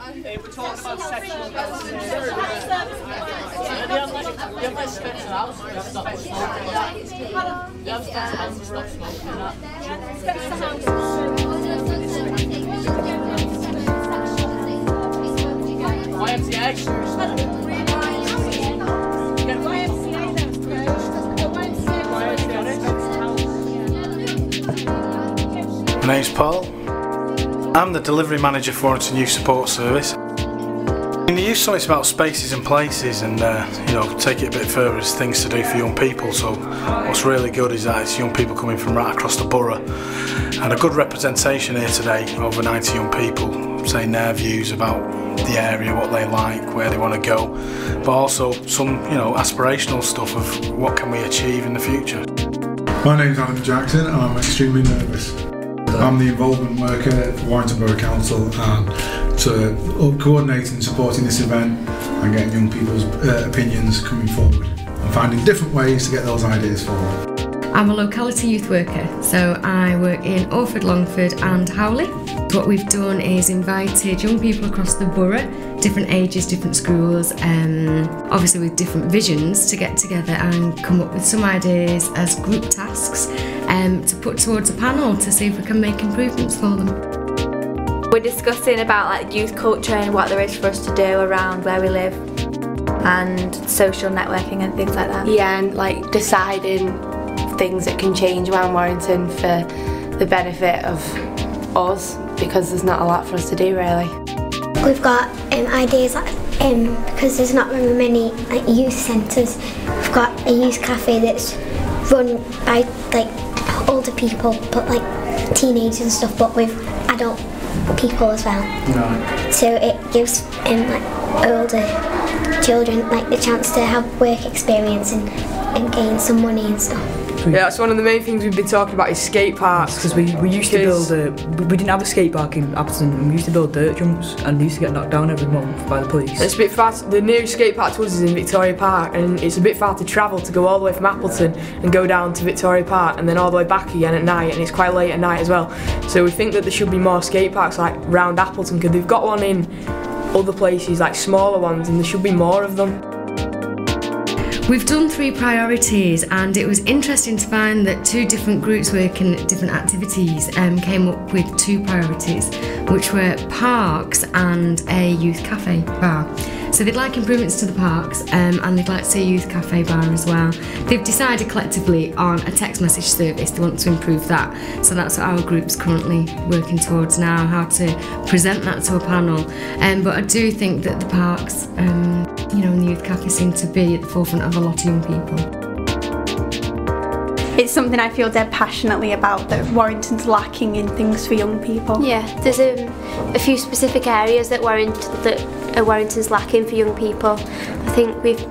We're talking about sexual health. My name's Paul. I'm the delivery manager for Warrington Youth Support Service. The Youth Summit's about spaces and places, and you know, take it a bit further, as things to do for young people. So what's really good is that it's young people coming from right across the borough, and a good representation here today, over 90 young people saying their views about the area, what they like, where they want to go, but also some, you know, aspirational stuff of what can we achieve in the future. My name's Adam Jackson and I'm extremely nervous. I'm the involvement worker for Warrington Borough Council, and to coordinating and supporting this event and getting young people's opinions coming forward and finding different ways to get those ideas forward. I'm a locality youth worker, so I work in Orford, Longford and Howley. What we've done is invited young people across the borough, different ages, different schools, obviously with different visions, to get together and come up with some ideas as group tasks to put towards a panel to see if we can make improvements for them. We're discussing about like youth culture and what there is for us to do around where we live and social networking and things like that. Yeah, and like deciding things that can change around Warrington for the benefit of us, because there's not a lot for us to do really. We've got ideas like, because there's not very many like youth centres. We've got a youth cafe that's run by like older people, but like teenagers and stuff, but with adult people as well. Right. So it gives like older children like the chance to have work experience and gain some money and stuff. Yeah, that's one of the main things we've been talking about is skate parks. Because we used to build we didn't have a skate park in Appleton, and we used to build dirt jumps and they used to get knocked down every month by the police. It's a bit far. The nearest skate park to us is in Victoria Park, and it's a bit far to travel to go all the way from Appleton and go down to Victoria Park and then all the way back again at night, and it's quite late at night as well. So we think that there should be more skate parks like round Appleton, because they've got one in other places, like smaller ones, and there should be more of them. We've done 3 priorities, and it was interesting to find that 2 different groups working at different activities came up with 2 priorities, which were parks and a youth cafe bar. So they'd like improvements to the parks and they'd like to see a youth cafe bar as well. They've decided collectively on a text message service. They want to improve that. So that's what our group's currently working towards now, how to present that to a panel. But I do think that the parks you know, and the youth cafe seem to be at the forefront of a lot of young people. It's something I feel dead passionately about, that Warrington's lacking in things for young people. Yeah, there's a few specific areas that Warrington's lacking for young people. I think we've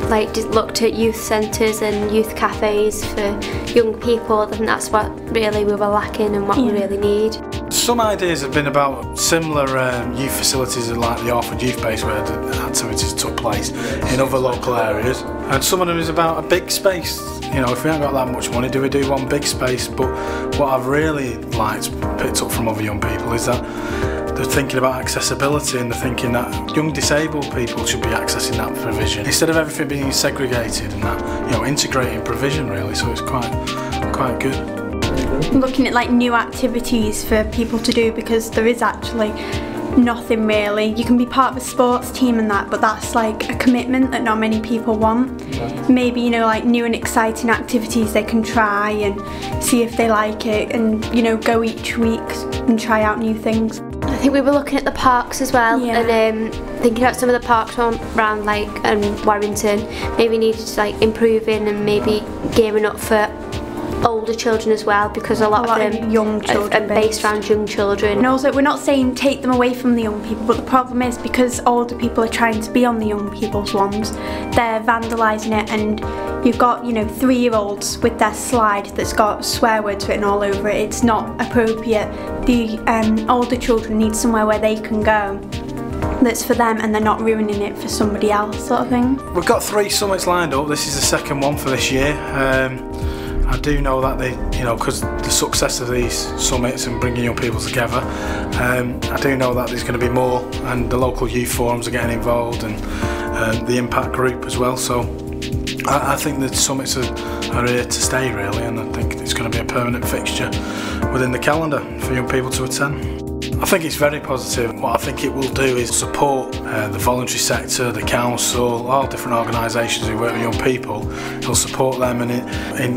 like looked at youth centres and youth cafes for young people. I think that's what really we were lacking and what we really need. Some ideas have been about similar youth facilities like the Orford Youth Base, where the activities took place in other local areas, and some of them is about a big space. You know, if we haven't got that much money, do we do one big space? But what I've really picked up from other young people is that they're thinking about accessibility, and they're thinking that young disabled people should be accessing that provision instead of everything being segregated, and that, you know, integrating provision really. So it's quite good. Looking at like new activities for people to do, because there is actually nothing really. You can be part of a sports team and that, but that's like a commitment that not many people want. Maybe, you know, like new and exciting activities they can try and see if they like it, and, you know, go each week and try out new things. I think we were looking at the parks as well, and thinking about some of the parks around like Warrington maybe needed to like improving and maybe gearing up for older children as well, because a lot of them young children are based around young children. And also, we're not saying take them away from the young people, but the problem is because older people are trying to be on the young people's ones, they're vandalising it, and you've got, you know, 3-year-olds with their slide that's got swear words written all over it. It's not appropriate. The older children need somewhere where they can go that's for them, and they're not ruining it for somebody else, sort of thing. We've got 3 summits lined up. This is the second one for this year. I do know that they, you know, because the success of these summits and bringing young people together. I do know that there's going to be more, and the local youth forums are getting involved, and the Impact Group as well. So I think the summits are here to stay really, and I think it's going to be a permanent fixture within the calendar for young people to attend. I think it's very positive. What I think it will do is support the voluntary sector, the council, all different organisations who work with young people. It'll support them in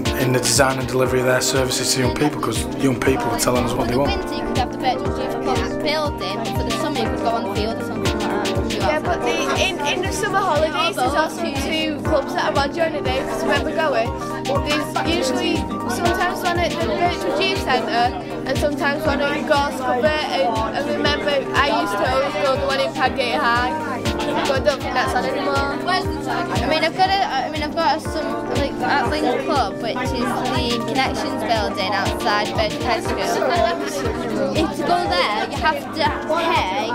the design and delivery of their services to young people, because young people are telling us what they want. In the winter you could have the virtual youth club building, for the summer you could go on the field or something like that. Yeah, but in the summer holidays there's also 2 clubs that are on during the day, because when we're going, there's usually sometimes one at the virtual youth centre and sometimes one at Gorse Cover, and I remember I used to always go to the one in Padgate High, but I don't think that's on anymore. I mean, I've got some like at Link Club, which is the Connections building outside Birch High School. If to go there, you have to pay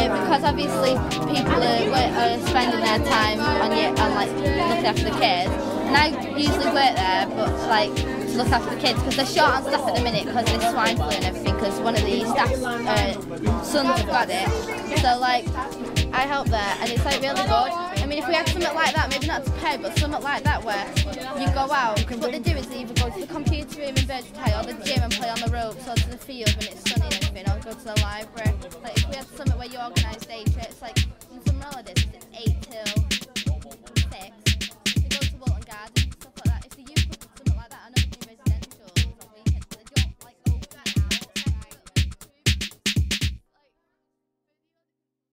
because obviously people are spending their time on like looking after the kids. And I usually work there, but like to look after the kids because they're short on staff at the minute because of the swine flu and everything. Because one of the staff's sons have got it, so like I help there, and it's like really good. I mean, if we had something like that, maybe not to pay, but something like that where you go out, because what they do is they either go to the computer room in Birch High or the gym and play on the ropes, or to the field when it's sunny and everything, or go to the library. Like if we had something where you organise day trips, like in summer holidays, it's 8 till